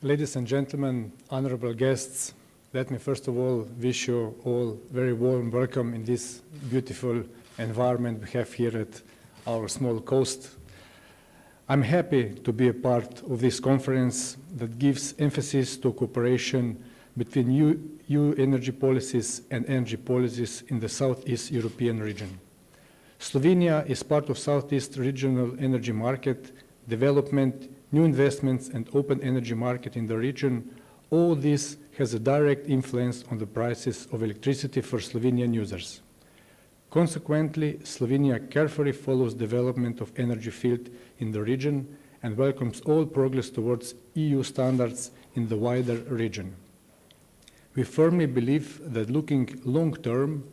Ladies and gentlemen, honorable guests, let me first of all wish you all very warm welcome in this beautiful environment we have here at our small coast. I'm happy to be a part of this conference that gives emphasis to cooperation between EU energy policies and energy policies in the Southeast European region. Slovenia is part of Southeast regional energy market, development, new investments and open energy market in the region. All this has a direct influence on the prices of electricity for Slovenian users. Consequently, Slovenia carefully follows development of energy field in the region and welcomes all progress towards EU standards in the wider region. We firmly believe that looking long-term,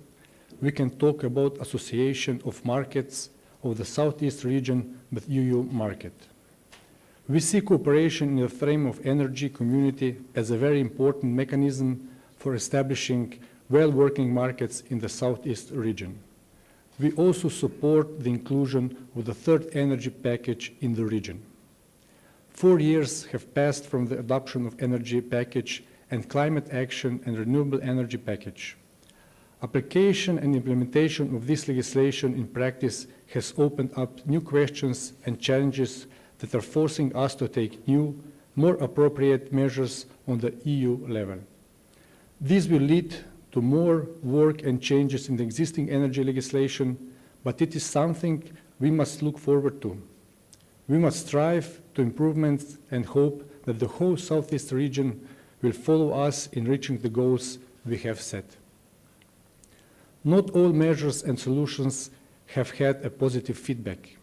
we can talk about association of markets of the Southeast region with EU market. We see cooperation in the frame of energy community as a very important mechanism for establishing well-working markets in the Southeast region. We also support the inclusion of the third energy package in the region. 4 years have passed from the adoption of energy package and climate action and renewable energy package. Application and implementation of this legislation in practice has opened up new questions and challenges that are forcing us to take new, more appropriate measures on the EU level. This will lead to more work and changes in the existing energy legislation, but it is something we must look forward to. We must strive to improvements and hope that the whole Southeast region will follow us in reaching the goals we have set. Not all measures and solutions have had a positive feedback.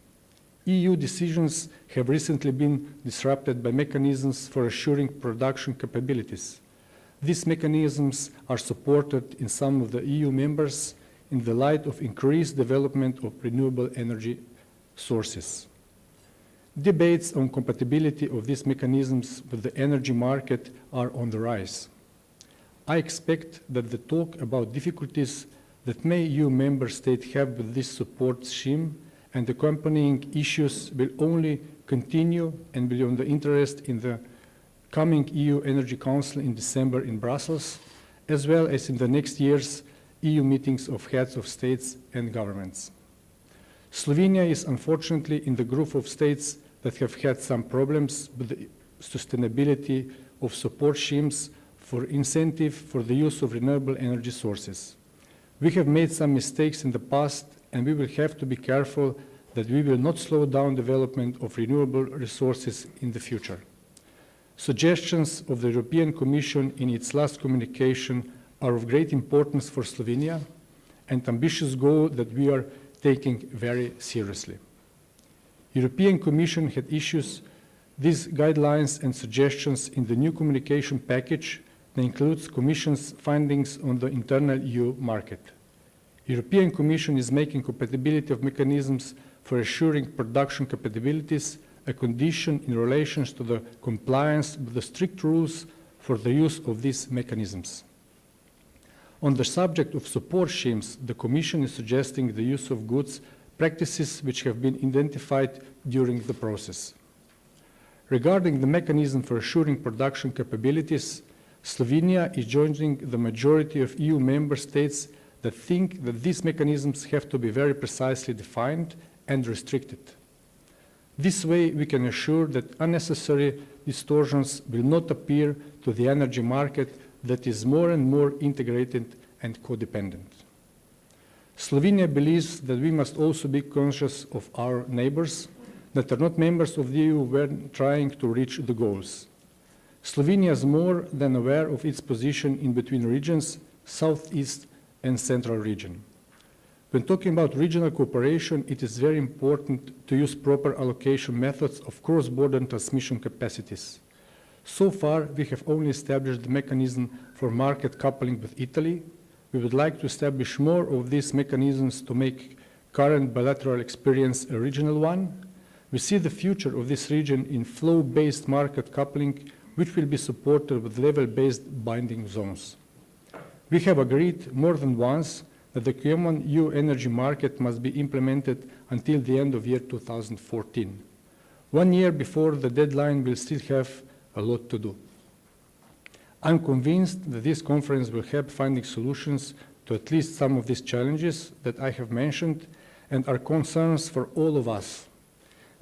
EU decisions have recently been disrupted by mechanisms for assuring production capabilities. These mechanisms are supported in some of the EU members in the light of increased development of renewable energy sources. Debates on compatibility of these mechanisms with the energy market are on the rise. I expect that the talk about difficulties that may EU member states have with this support scheme and accompanying issues will only continue and be on the interest in the coming EU Energy Council in December in Brussels, as well as in the next year's EU meetings of heads of states and governments. Slovenia is unfortunately in the group of states that have had some problems with the sustainability of support schemes for incentive for the use of renewable energy sources. We have made some mistakes in the past and we will have to be careful that we will not slow down development of renewable resources in the future. Suggestions of the European Commission in its last communication are of great importance for Slovenia and ambitious goal that we are taking very seriously. European Commission had issued these guidelines and suggestions in the new communication package that includes Commission's findings on the internal EU market. European Commission is making compatibility of mechanisms for assuring production capabilities a condition in relation to the compliance with the strict rules for the use of these mechanisms. On the subject of support schemes, the Commission is suggesting the use of goods practices which have been identified during the process. Regarding the mechanism for assuring production capabilities, Slovenia is joining the majority of EU member states that think that these mechanisms have to be very precisely defined and restricted. This way, we can assure that unnecessary distortions will not appear to the energy market that is more and more integrated and codependent. Slovenia believes that we must also be conscious of our neighbors that are not members of the EU when trying to reach the goals. Slovenia is more than aware of its position in between regions, Southeast and Central region. When talking about regional cooperation, it is very important to use proper allocation methods of cross-border transmission capacities. So far, we have only established the mechanism for market coupling with Italy. We would like to establish more of these mechanisms to make current bilateral experience a regional one. We see the future of this region in flow-based market coupling, which will be supported with level-based binding zones. We have agreed more than once that the common EU energy market must be implemented until the end of year 2014. 1 year before the deadline, we'll still have a lot to do. I'm convinced that this conference will help finding solutions to at least some of these challenges that I have mentioned and are concerns for all of us.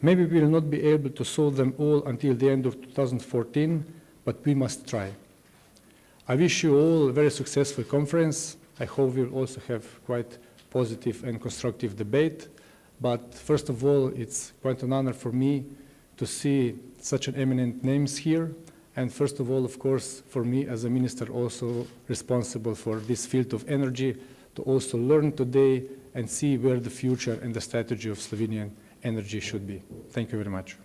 Maybe we will not be able to solve them all until the end of 2014, but we must try. I wish you all a very successful conference. I hope we'll also have quite positive and constructive debate. But first of all, it's quite an honor for me to see such an eminent names here. And first of all, of course, for me as a minister also responsible for this field of energy, to also learn today and see where the future and the strategy of Slovenian energy should be. Thank you very much.